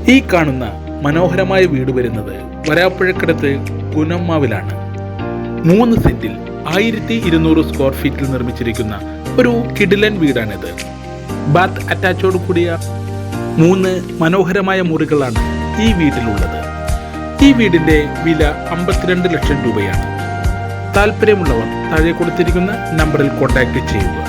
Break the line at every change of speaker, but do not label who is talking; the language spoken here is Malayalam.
ഈ കാണുന്ന മനോഹരമായ വീട് വരുന്നത് വരാപ്പുഴക്കടുത്ത് കുനമ്മാവിലാണ്. 3 സെന്റിൽ 1200 സ്ക്വയർ ഫീറ്റിൽ നിർമ്മിച്ചിരിക്കുന്ന ഒരു കിടിലൻ വീടാണിത്. ബാത്ത് അറ്റാച്ചോട് കൂടിയ 3 മനോഹരമായ മുറികളാണ് ഈ വീട്ടിലുള്ളത്. ഈ വീടിന്റെ വില 52 ലക്ഷം രൂപയാണ്. താല്പര്യമുള്ളവർ താഴെ കൊടുത്തിരിക്കുന്ന നമ്പറിൽ കോൺടാക്ട് ചെയ്യുക.